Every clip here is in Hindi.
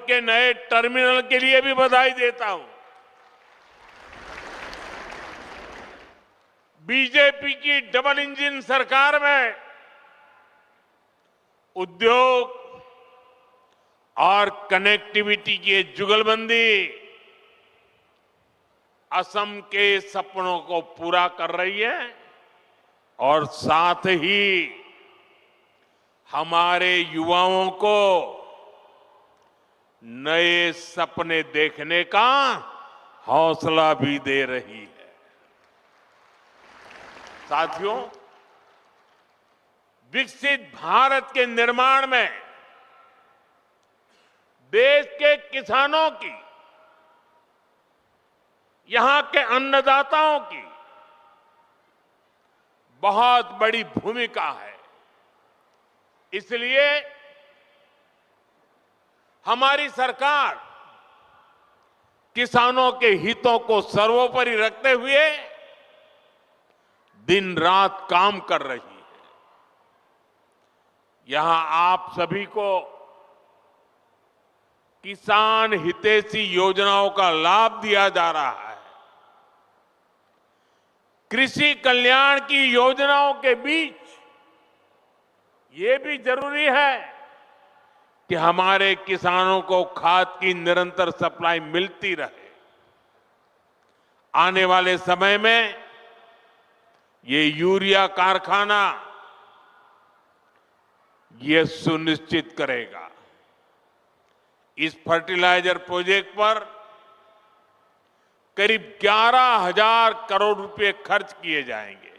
के नए टर्मिनल के लिए भी बधाई देता हूं। बीजेपी की डबल इंजन सरकार में उद्योग और कनेक्टिविटी की जुगलबंदी असम के सपनों को पूरा कर रही है और साथ ही हमारे युवाओं को नए सपने देखने का हौसला भी दे रही है। साथियों, विकसित भारत के निर्माण में देश के किसानों की, यहां के अन्नदाताओं की बहुत बड़ी भूमिका है। इसलिए हमारी सरकार किसानों के हितों को सर्वोपरि रखते हुए दिन रात काम कर रही है। यहां आप सभी को किसान हितैषी योजनाओं का लाभ दिया जा रहा है। कृषि कल्याण की योजनाओं के बीच ये भी जरूरी है कि हमारे किसानों को खाद की निरंतर सप्लाई मिलती रहे। आने वाले समय में ये यूरिया कारखाना ये सुनिश्चित करेगा। इस फर्टिलाइजर प्रोजेक्ट पर करीब 11,000 करोड़ रुपए खर्च किए जाएंगे।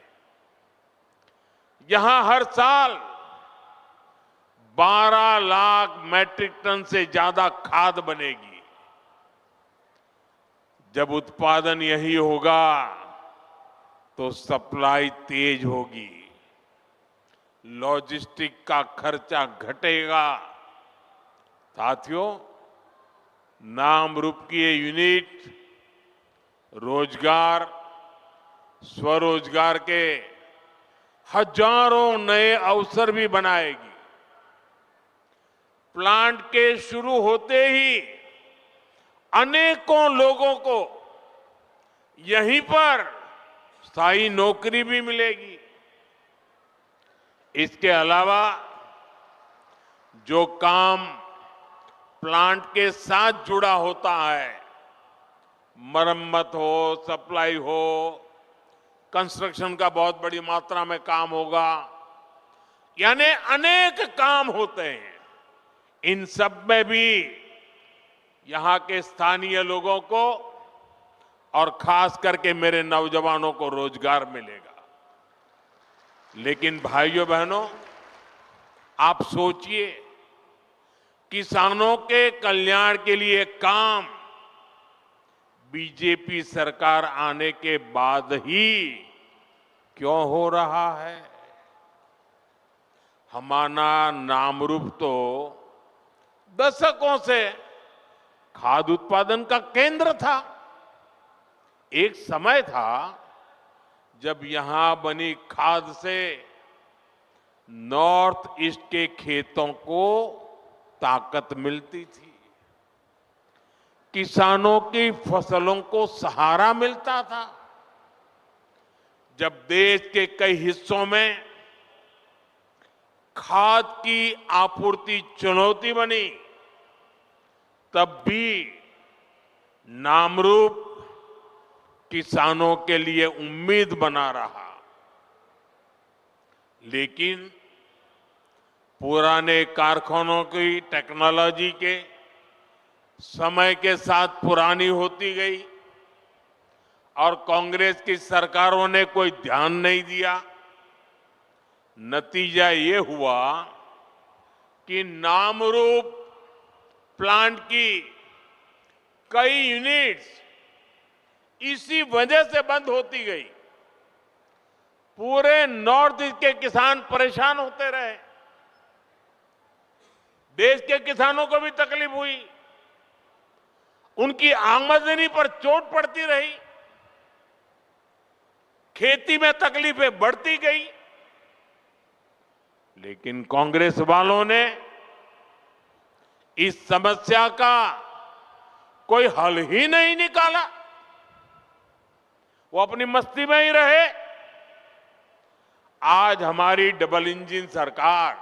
यहां हर साल 12 लाख मैट्रिक टन से ज्यादा खाद बनेगी। जब उत्पादन यही होगा तो सप्लाई तेज होगी, लॉजिस्टिक का खर्चा घटेगा। साथियों, नाम रूप की ये यूनिट रोजगार, स्वरोजगार के हजारों नए अवसर भी बनाएगी। प्लांट के शुरू होते ही अनेकों लोगों को यहीं पर स्थायी नौकरी भी मिलेगी। इसके अलावा जो काम प्लांट के साथ जुड़ा होता है, मरम्मत हो, सप्लाई हो, कंस्ट्रक्शन का बहुत बड़ी मात्रा में काम होगा, यानी अनेक काम होते हैं। इन सब में भी यहां के स्थानीय लोगों को और खास करके मेरे नौजवानों को रोजगार मिलेगा। लेकिन भाइयों बहनों, आप सोचिए, किसानों के कल्याण के लिए काम बीजेपी सरकार आने के बाद ही क्यों हो रहा है? हमारा नामरूप तो दशकों से खाद्य उत्पादन का केंद्र था। एक समय था जब यहां बनी खाद से नॉर्थ ईस्ट के खेतों को ताकत मिलती थी, किसानों की फसलों को सहारा मिलता था। जब देश के कई हिस्सों में खाद की आपूर्ति चुनौती बनी, तब भी नामरूप किसानों के लिए उम्मीद बना रहा। लेकिन पुराने कारखानों की टेक्नोलॉजी के समय के साथ पुरानी होती गई और कांग्रेस की सरकारों ने कोई ध्यान नहीं दिया। नतीजा ये हुआ कि नामरूप प्लांट की कई यूनिट्स इसी वजह से बंद होती गई। पूरे नॉर्थ ईस्ट के किसान परेशान होते रहे, देश के किसानों को भी तकलीफ हुई, उनकी आमदनी पर चोट पड़ती रही, खेती में तकलीफें बढ़ती गई। लेकिन कांग्रेस वालों ने इस समस्या का कोई हल ही नहीं निकाला, वो अपनी मस्ती में ही रहे। आज हमारी डबल इंजन सरकार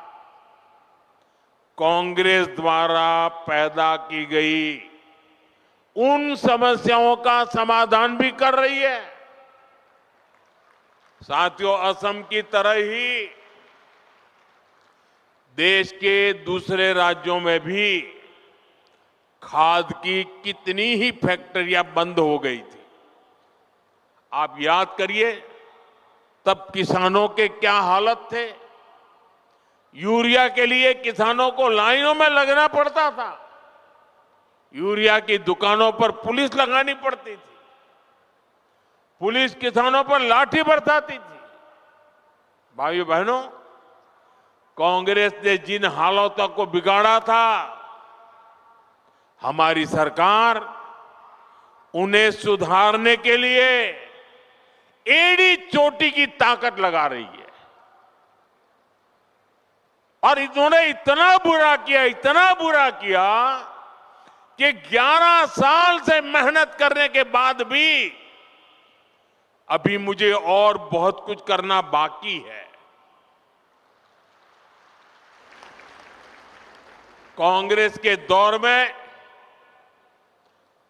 कांग्रेस द्वारा पैदा की गई उन समस्याओं का समाधान भी कर रही है। साथियों, असम की तरह ही देश के दूसरे राज्यों में भी खाद की कितनी ही फैक्ट्रियां बंद हो गई थी। आप याद करिए, तब किसानों के क्या हालत थे। यूरिया के लिए किसानों को लाइनों में लगना पड़ता था, यूरिया की दुकानों पर पुलिस लगानी पड़ती थी, पुलिस किसानों पर लाठी बरसाती थी। भाइयों बहनों, कांग्रेस ने जिन हालातों को बिगाड़ा था, हमारी सरकार उन्हें सुधारने के लिए एड़ी चोटी की ताकत लगा रही है। और इन्होंने इतना बुरा किया कि 11 साल से मेहनत करने के बाद भी अभी मुझे और बहुत कुछ करना बाकी है। कांग्रेस के दौर में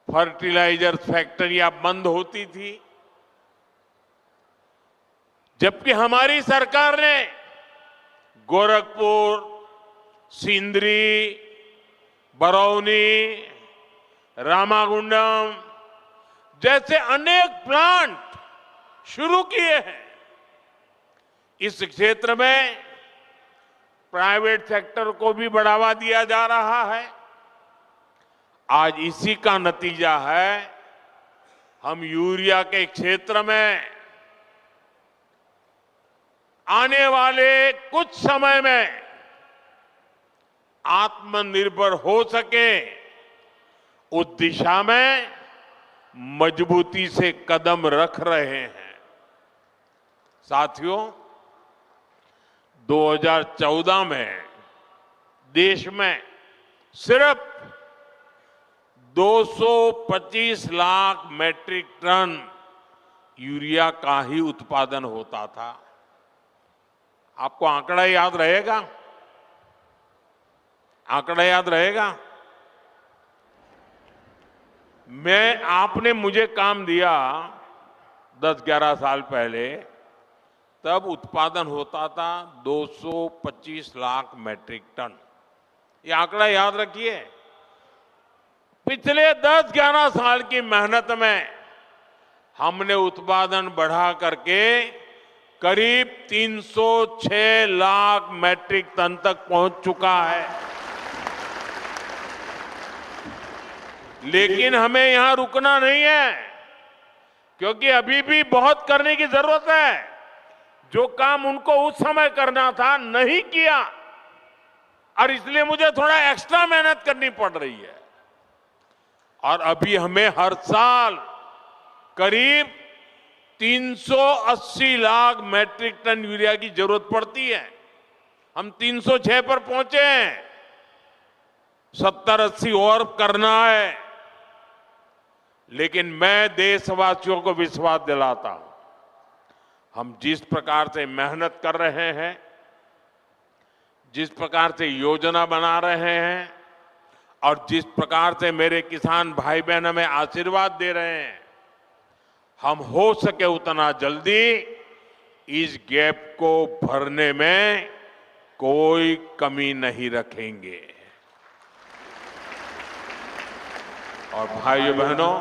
फर्टिलाइजर फैक्ट्रियां बंद होती थी, जबकि हमारी सरकार ने गोरखपुर, सिंदरी, बरौनी, रामागुंडम जैसे अनेक प्लांट शुरू किए हैं। इस क्षेत्र में प्राइवेट सेक्टर को भी बढ़ावा दिया जा रहा है। आज इसी का नतीजा है, हम यूरिया के क्षेत्र में आने वाले कुछ समय में आत्मनिर्भर हो सके, उस दिशा में मजबूती से कदम रख रहे हैं। साथियों, 2014 में देश में सिर्फ 225 लाख मैट्रिक टन यूरिया का ही उत्पादन होता था। आपको आंकड़ा याद रहेगा? आंकड़ा याद रहेगा? आपने मुझे काम दिया 10-11 साल पहले, तब उत्पादन होता था 225 लाख मैट्रिक टन। ये आंकड़ा याद रखिए। पिछले 10-11 साल की मेहनत में हमने उत्पादन बढ़ा करके करीब 306 लाख मैट्रिक टन तक पहुंच चुका है। लेकिन हमें यहां रुकना नहीं है, क्योंकि अभी भी बहुत करने की जरूरत है। जो काम उनको उस समय करना था, नहीं किया, और इसलिए मुझे थोड़ा एक्स्ट्रा मेहनत करनी पड़ रही है। और अभी हमें हर साल करीब 380 लाख मैट्रिक टन यूरिया की जरूरत पड़ती है। हम 306 पर पहुंचे हैं, 70-80 और करना है। लेकिन मैं देशवासियों को विश्वास दिलाता हूं, हम जिस प्रकार से मेहनत कर रहे हैं, जिस प्रकार से योजना बना रहे हैं, और जिस प्रकार से मेरे किसान भाई बहन हमें आशीर्वाद दे रहे हैं, हम हो सके उतना जल्दी इस गैप को भरने में कोई कमी नहीं रखेंगे। और भाइयों बहनों,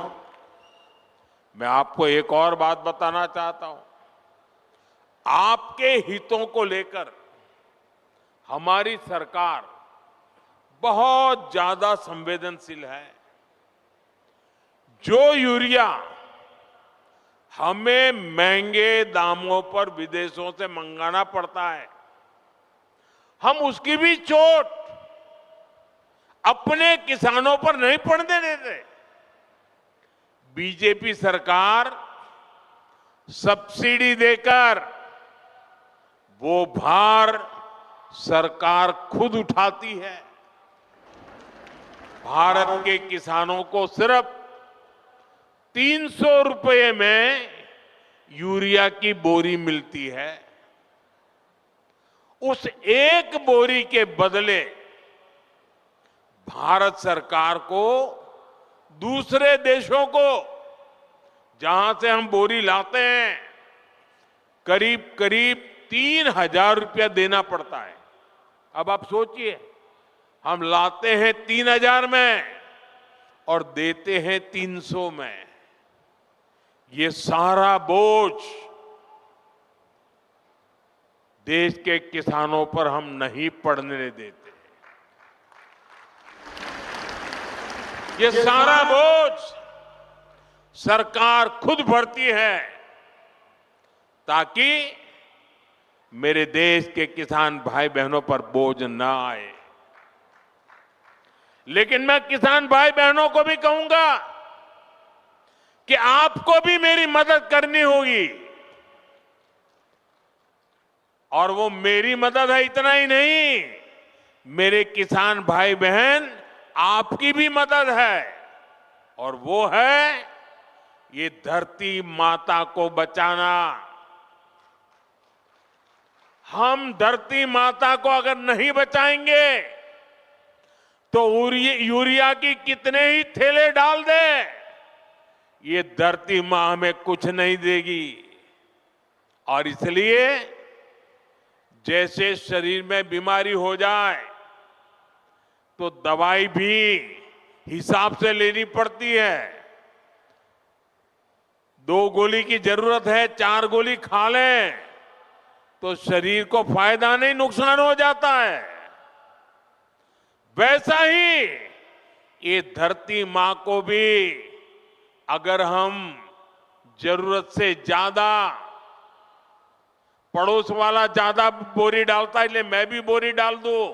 मैं आपको एक और बात बताना चाहता हूं। आपके हितों को लेकर हमारी सरकार बहुत ज्यादा संवेदनशील है। जो यूरिया हमें महंगे दामों पर विदेशों से मंगाना पड़ता है, हम उसकी भी चोट अपने किसानों पर नहीं पड़ने देते। बीजेपी सरकार सब्सिडी देकर वो भार सरकार खुद उठाती है। भारत के किसानों को सिर्फ 300 रुपए में यूरिया की बोरी मिलती है। उस एक बोरी के बदले भारत सरकार को दूसरे देशों को, जहां से हम बोरी लाते हैं, करीब करीब 3,000 रुपया देना पड़ता है। अब आप सोचिए, हम लाते हैं 3,000 में और देते हैं 300 में। ये सारा बोझ देश के किसानों पर हम नहीं पड़ने देते। ये सारा बोझ सरकार खुद भरती है, ताकि मेरे देश के किसान भाई बहनों पर बोझ ना आए। लेकिन मैं किसान भाई बहनों को भी कहूंगा कि आपको भी मेरी मदद करनी होगी। और वो मेरी मदद है इतना ही नहीं, मेरे किसान भाई बहन आपकी भी मदद है, और वो है ये धरती माता को बचाना। हम धरती माता को अगर नहीं बचाएंगे तो यूरिया की कितने ही थैले डाल दे, ये धरती मां हमें कुछ नहीं देगी। और इसलिए जैसे शरीर में बीमारी हो जाए तो दवाई भी हिसाब से लेनी पड़ती है। 2 गोली की जरूरत है, 4 गोली खा लें तो शरीर को फायदा नहीं, नुकसान हो जाता है। वैसा ही ये धरती मां को भी अगर हम जरूरत से ज्यादा, पड़ोस वाला ज्यादा बोरी डालता है इसलिए मैं भी बोरी डाल दूं,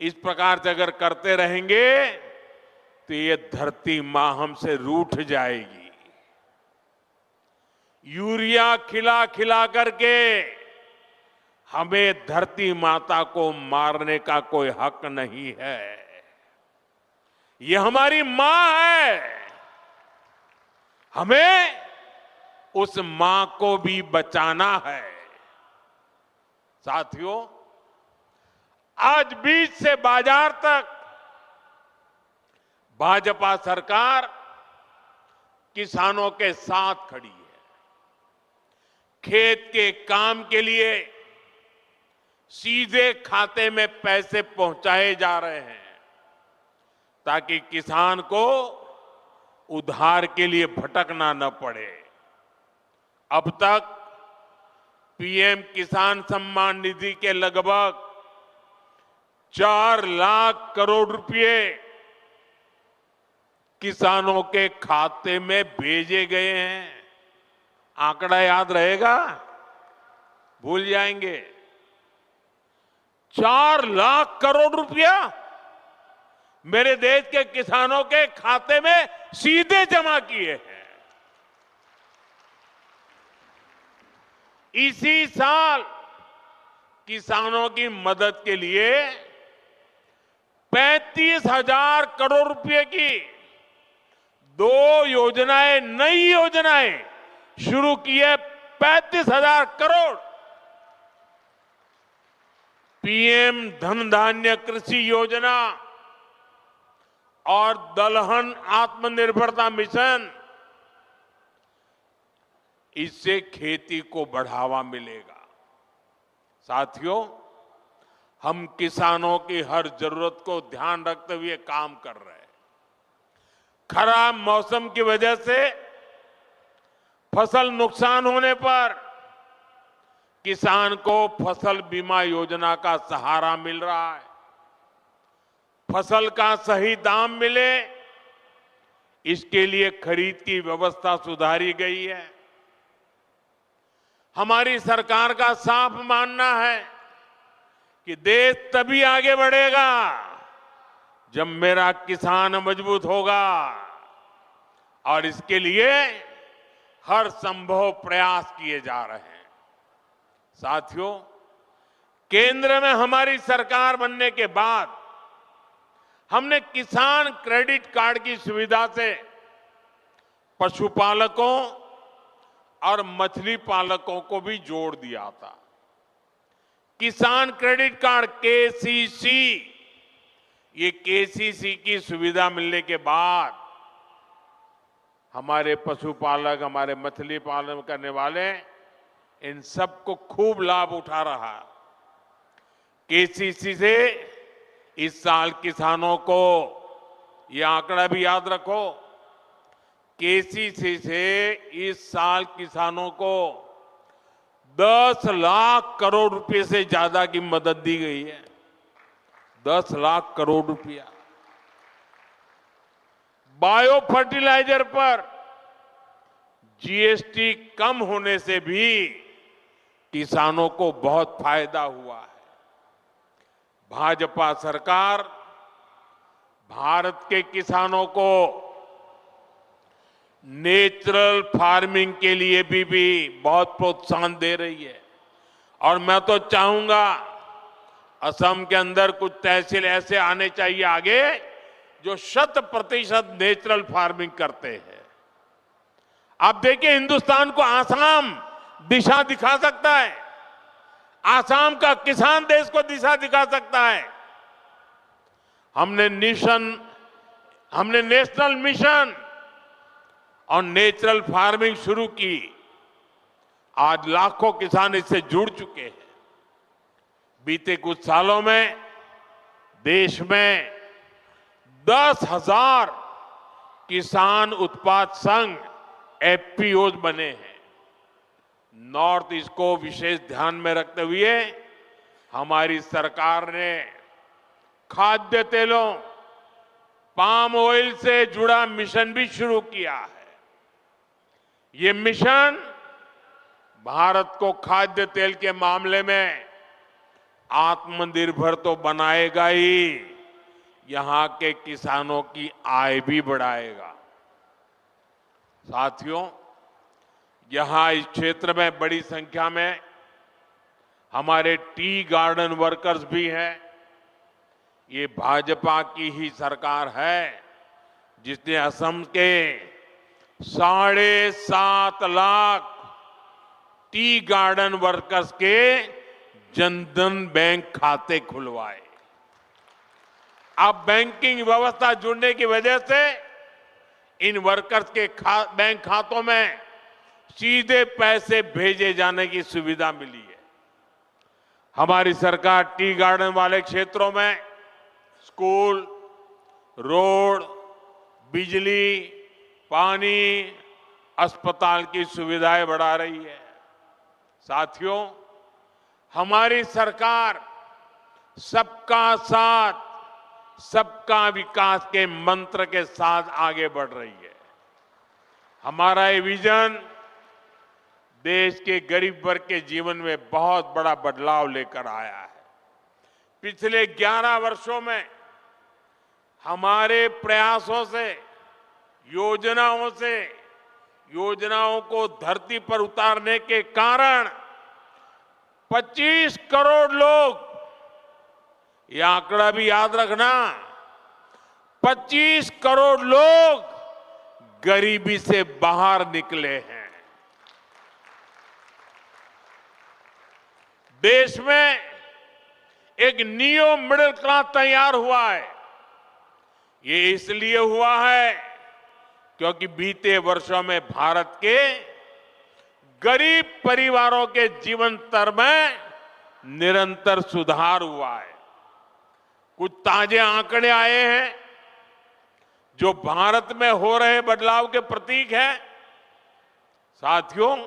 इस प्रकार से अगर करते रहेंगे तो ये धरती मां हमसे रूठ जाएगी। यूरिया खिला खिला करके हमें धरती माता को मारने का कोई हक नहीं है। ये हमारी मां है, हमें उस मां को भी बचाना है। साथियों, आज बीज से बाजार तक भाजपा सरकार किसानों के साथ खड़ी है। खेत के काम के लिए सीधे खाते में पैसे पहुंचाए जा रहे हैं, ताकि किसान को उधार के लिए भटकना न पड़े। अब तक पीएम किसान सम्मान निधि के लगभग 4 लाख करोड़ रुपए किसानों के खाते में भेजे गए हैं। आंकड़ा याद रहेगा? भूल जाएंगे? 4 लाख करोड़ रुपया मेरे देश के किसानों के खाते में सीधे जमा किए हैं। इसी साल किसानों की मदद के लिए 35,000 करोड़ रुपए की 2 योजनाएं, नई योजनाएं शुरू की है। 35,000 करोड़। पीएम धन धान्य कृषि योजना और दलहन आत्मनिर्भरता मिशन, इससे खेती को बढ़ावा मिलेगा। साथियों, हम किसानों की हर जरूरत को ध्यान रखते हुए काम कर रहे हैं। खराब मौसम की वजह से फसल नुकसान होने पर किसान को फसल बीमा योजना का सहारा मिल रहा है। फसल का सही दाम मिले, इसके लिए खरीद की व्यवस्था सुधारी गई है। हमारी सरकार का साफ मानना है कि देश तभी आगे बढ़ेगा जब मेरा किसान मजबूत होगा, और इसके लिए हर संभव प्रयास किए जा रहे हैं। साथियों, केंद्र में हमारी सरकार बनने के बाद हमने किसान क्रेडिट कार्ड की सुविधा से पशुपालकों और मछली पालकों को भी जोड़ दिया था। किसान क्रेडिट कार्ड केसीसी, ये केसीसी की सुविधा मिलने के बाद हमारे पशुपालक, हमारे मछली पालन करने वाले इन सबको खूब लाभ उठा रहा है। केसीसी से इस साल किसानों को, यह आंकड़ा भी याद रखो, केसीसी से इस साल किसानों को 10 लाख करोड़ रुपए से ज्यादा की मदद दी गई है। 10 लाख करोड़ रुपया। बायो फर्टिलाइजर पर जीएसटी कम होने से भी किसानों को बहुत फायदा हुआ है। भाजपा सरकार भारत के किसानों को नेचुरल फार्मिंग के लिए भी बहुत प्रोत्साहन दे रही है। और मैं तो चाहूंगा असम के अंदर कुछ तहसील ऐसे आने चाहिए आगे जो 100% नेचुरल फार्मिंग करते हैं। आप देखिए, हिंदुस्तान को आसाम दिशा दिखा सकता है। आसाम का किसान देश को दिशा दिखा सकता है। हमने नेशनल मिशन और नेचुरल फार्मिंग शुरू की। आज लाखों किसान इससे जुड़ चुके हैं। बीते कुछ सालों में देश में 10,000 किसान उत्पाद संघ एफपीओज बने हैं। नॉर्थ ईस्ट को विशेष ध्यान में रखते हुए हमारी सरकार ने खाद्य तेलों, पाम ऑयल से जुड़ा मिशन भी शुरू किया है। ये मिशन भारत को खाद्य तेल के मामले में आत्मनिर्भर तो बनाएगा ही, यहां के किसानों की आय भी बढ़ाएगा। साथियों, यहां इस क्षेत्र में बड़ी संख्या में हमारे टी गार्डन वर्कर्स भी हैं। ये भाजपा की ही सरकार है जिसने असम के 7.5 लाख टी गार्डन वर्कर्स के जनधन बैंक खाते खुलवाए। अब बैंकिंग व्यवस्था जुड़ने की वजह से इन वर्कर्स के बैंक खातों में सीधे पैसे भेजे जाने की सुविधा मिली है। हमारी सरकार टी गार्डन वाले क्षेत्रों में स्कूल, रोड, बिजली, पानी, अस्पताल की सुविधाएं बढ़ा रही है। साथियों, हमारी सरकार सबका साथ, सबका विकास के मंत्र के साथ आगे बढ़ रही है। हमारा ये विजन देश के गरीब वर्ग के जीवन में बहुत बड़ा बदलाव लेकर आया है। पिछले 11 वर्षों में हमारे प्रयासों से, योजनाओं को धरती पर उतारने के कारण 25 करोड़ लोग, यह आंकड़ा भी याद रखना, 25 करोड़ लोग गरीबी से बाहर निकले हैं। देश में एक न्यू मिडिल क्लास तैयार हुआ है। ये इसलिए हुआ है क्योंकि बीते वर्षों में भारत के गरीब परिवारों के जीवन स्तर में निरंतर सुधार हुआ है। कुछ ताजे आंकड़े आए हैं जो भारत में हो रहे बदलाव के प्रतीक हैं। साथियों,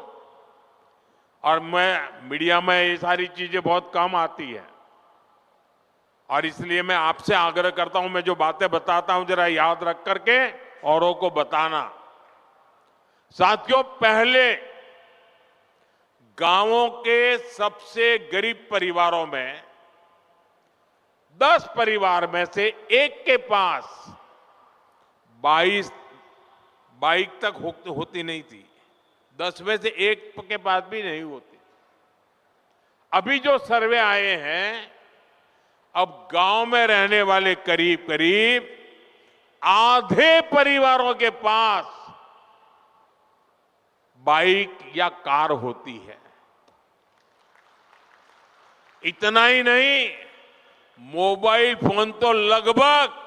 और मैं मीडिया में ये सारी चीजें बहुत कम आती है और इसलिए मैं आपसे आग्रह करता हूं, मैं जो बातें बताता हूं जरा याद रख करके औरों को बताना। साथियों, पहले गांवों के सबसे गरीब परिवारों में 10 परिवार में से एक के पास 22 बाइक तक होती नहीं थी। 10 में से एक के पास भी नहीं होती। अभी जो सर्वे आए हैं अब गांव में रहने वाले करीब करीब आधे परिवारों के पास बाइक या कार होती है। इतना ही नहीं, मोबाइल फोन तो लगभग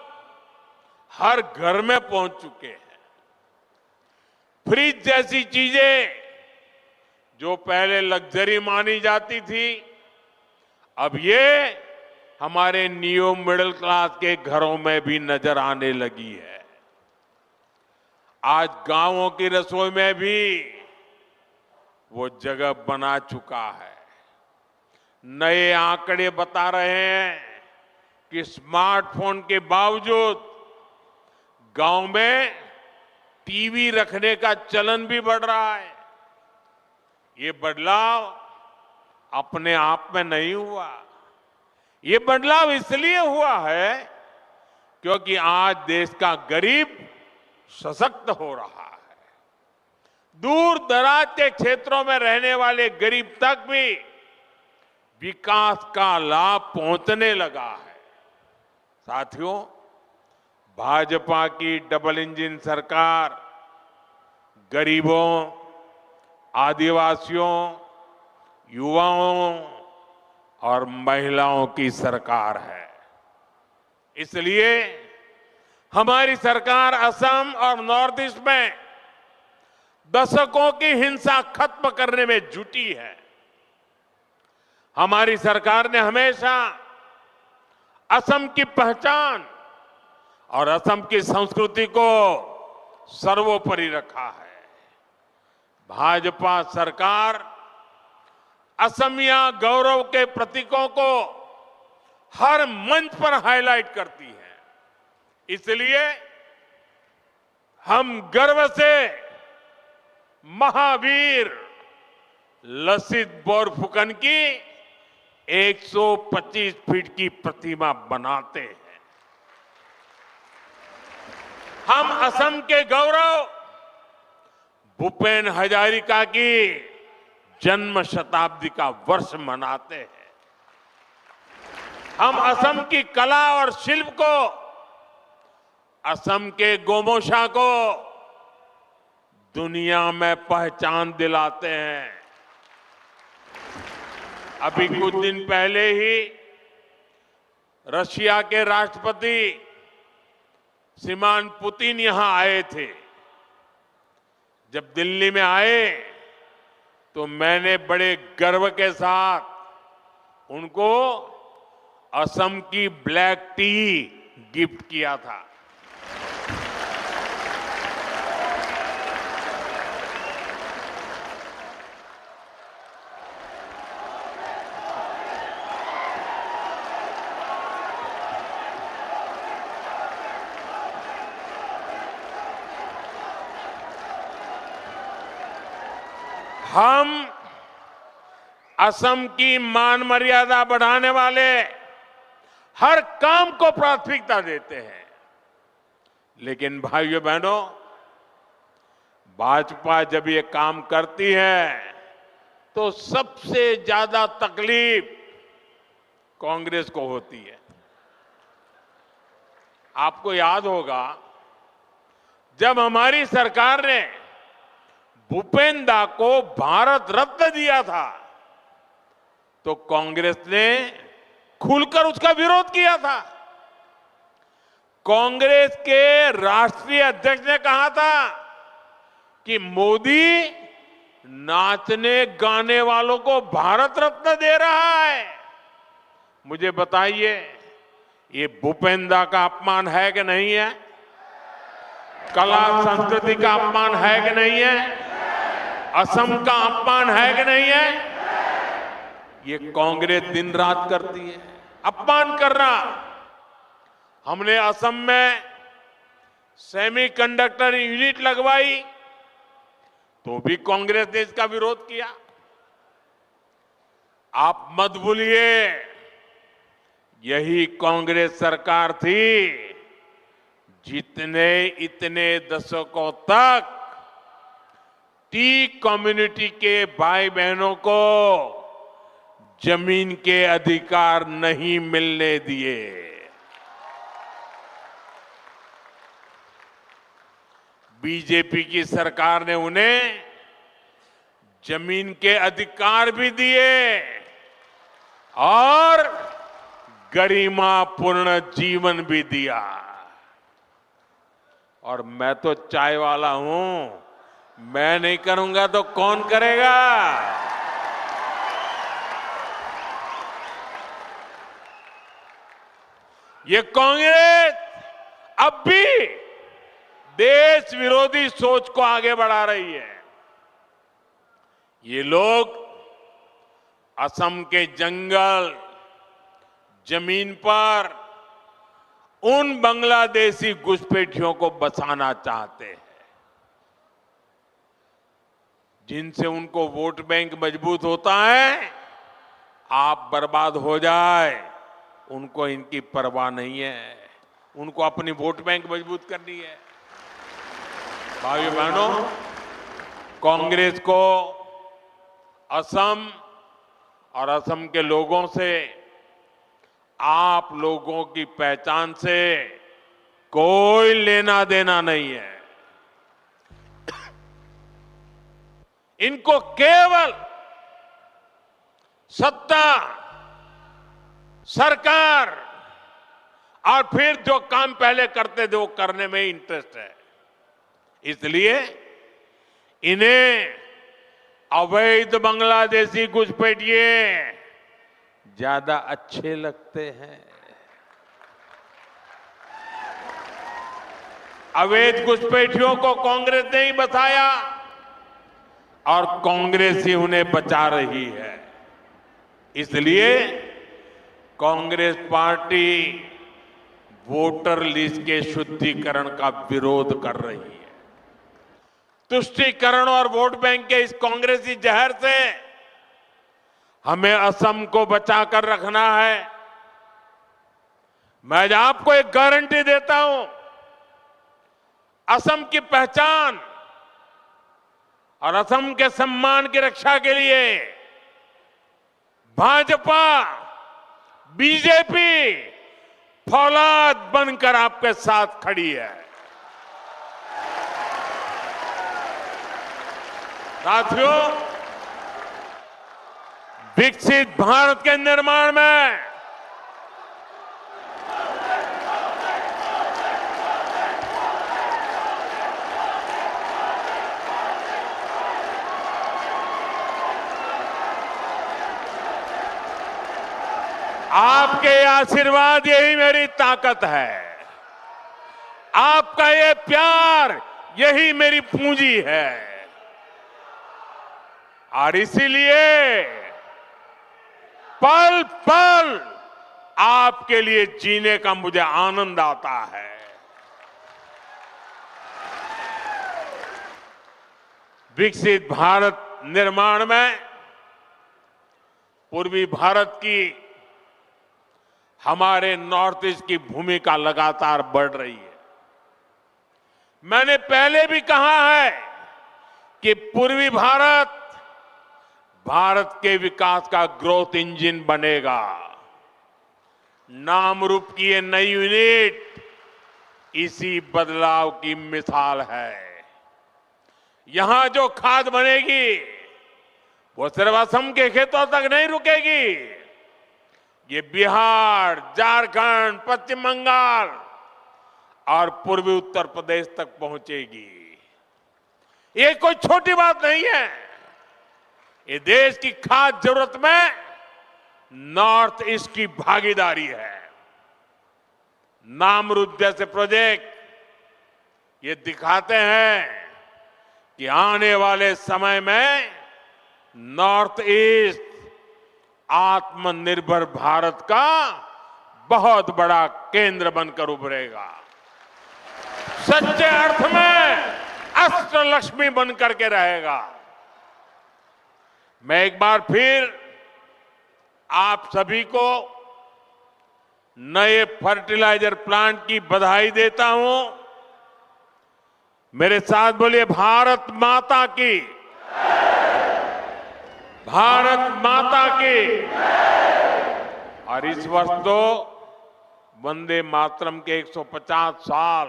हर घर में पहुंच चुके हैं। फ्रिज जैसी चीजें जो पहले लग्जरी मानी जाती थी, अब ये हमारे नियो मिडिल क्लास के घरों में भी नजर आने लगी है। आज गांवों की रसोई में भी वो जगह बना चुका है। नए आंकड़े बता रहे हैं कि स्मार्टफोन के बावजूद गांव में टीवी रखने का चलन भी बढ़ रहा है। ये बदलाव अपने आप में नहीं हुआ, ये बदलाव इसलिए हुआ है क्योंकि आज देश का गरीब सशक्त हो रहा है। दूर दराज के क्षेत्रों में रहने वाले गरीब तक भी विकास का लाभ पहुंचने लगा है। साथियों, भाजपा की डबल इंजन सरकार गरीबों, आदिवासियों, युवाओं और महिलाओं की सरकार है। इसलिए हमारी सरकार असम और नॉर्थ ईस्ट में दशकों की हिंसा खत्म करने में जुटी है। हमारी सरकार ने हमेशा असम की पहचान और असम की संस्कृति को सर्वोपरि रखा है। भाजपा सरकार असमिया गौरव के प्रतीकों को हर मंच पर हाईलाइट करती है। इसलिए हम गर्व से महावीर लसित बोरफुकन की 125 फीट की प्रतिमा बनाते हैं। हम असम के गौरव भूपेन हजारिका की जन्म शताब्दी का वर्ष मनाते हैं। हम असम की कला और शिल्प को, असम के गोमोशा को दुनिया में पहचान दिलाते हैं। अभी कुछ दिन पहले ही रशिया के राष्ट्रपति श्रीमान पुतिन यहां आए थे। जब दिल्ली में आए तो मैंने बड़े गर्व के साथ उनको असम की ब्लैक टी गिफ्ट किया था। हम असम की मान मर्यादा बढ़ाने वाले हर काम को प्राथमिकता देते हैं। लेकिन भाइयों बहनों, भाजपा जब ये काम करती है तो सबसे ज्यादा तकलीफ कांग्रेस को होती है। आपको याद होगा, जब हमारी सरकार ने भूपेन दा को भारत रत्न दिया था तो कांग्रेस ने खुलकर उसका विरोध किया था। कांग्रेस के राष्ट्रीय अध्यक्ष ने कहा था कि मोदी नाचने गाने वालों को भारत रत्न दे रहा है। मुझे बताइए, ये भूपेन दा का अपमान है कि नहीं है? कला संस्कृति का अपमान है कि नहीं है? असम का अपमान है कि नहीं है? ये कांग्रेस दिन रात करती है अपमान करना। हमने असम में सेमीकंडक्टर यूनिट लगवाई तो भी कांग्रेस ने इसका विरोध किया। आप मत भूलिए, यही कांग्रेस सरकार थी जितने इतने दशकों तक टी कम्युनिटी के भाई बहनों को जमीन के अधिकार नहीं मिलने दिए। बीजेपी की सरकार ने उन्हें जमीन के अधिकार भी दिए और गरिमापूर्ण जीवन भी दिया। और मैं तो चाय वाला हूं, मैं नहीं करूंगा तो कौन करेगा? ये कांग्रेस अब भी देश विरोधी सोच को आगे बढ़ा रही है। ये लोग असम के जंगल, जमीन पर उन बांग्लादेशी घुसपैठियों को बसाना चाहते हैं जिनसे उनको वोट बैंक मजबूत होता है। आप बर्बाद हो जाए, उनको इनकी परवाह नहीं है, उनको अपनी वोट बैंक मजबूत करनी है। भाइयों बहनों, कांग्रेस को असम और असम के लोगों से, आप लोगों की पहचान से कोई लेना देना नहीं है। इनको केवल सत्ता, सरकार और फिर जो काम पहले करते थे वो करने में इंटरेस्ट है। इसलिए इन्हें अवैध बांग्लादेशी घुसपैठिए ज्यादा अच्छे लगते हैं। अवैध घुसपैठियों को कांग्रेस ने ही बचाया और कांग्रेस ही उन्हें बचा रही है। इसलिए कांग्रेस पार्टी वोटर लिस्ट के शुद्धिकरण का विरोध कर रही है। तुष्टीकरण और वोट बैंक के इस कांग्रेसी जहर से हमें असम को बचाकर रखना है। मैं आज आपको एक गारंटी देता हूं, असम की पहचान और असम के सम्मान की रक्षा के लिए भाजपा, बीजेपी फौलाद बनकर आपके साथ खड़ी है। साथियों, विकसित भारत के निर्माण में आपके आशीर्वाद यही मेरी ताकत है। आपका ये प्यार यही मेरी पूंजी है। और इसीलिए पल पल आपके लिए जीने का मुझे आनंद आता है। विकसित भारत निर्माण में पूर्वी भारत की, हमारे नॉर्थ ईस्ट की भूमिका लगातार बढ़ रही है। मैंने पहले भी कहा है कि पूर्वी भारत भारत के विकास का ग्रोथ इंजन बनेगा। नाम रूप की ये नई यूनिट इसी बदलाव की मिसाल है। यहां जो खाद बनेगी वो सिर्फ असम के खेतों तक नहीं रुकेगी, ये बिहार, झारखंड, पश्चिम बंगाल और पूर्वी उत्तर प्रदेश तक पहुंचेगी। ये कोई छोटी बात नहीं है। ये देश की खास जरूरत में नॉर्थ ईस्ट की भागीदारी है। नामरूप जैसे प्रोजेक्ट ये दिखाते हैं कि आने वाले समय में नॉर्थ ईस्ट आत्मनिर्भर भारत का बहुत बड़ा केंद्र बनकर उभरेगा। सच्चे अर्थ में अष्टलक्ष्मी बनकर के रहेगा। मैं एक बार फिर आप सभी को नए फर्टिलाइजर प्लांट की बधाई देता हूं। मेरे साथ बोलिए, भारत माता की। भारत माता की। और इस वर्ष तो वंदे मातरम के 150 साल,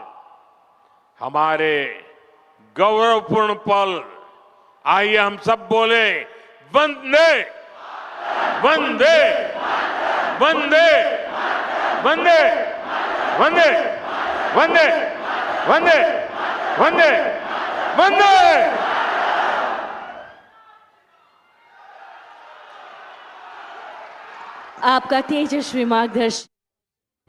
हमारे गौरवपूर्ण पल। आइए हम सब बोले, वंदे वंदे वंदे वंदे वंदे वंदे वंदे वंदे वंदे। आपका तेजस्वी मार्गदर्शन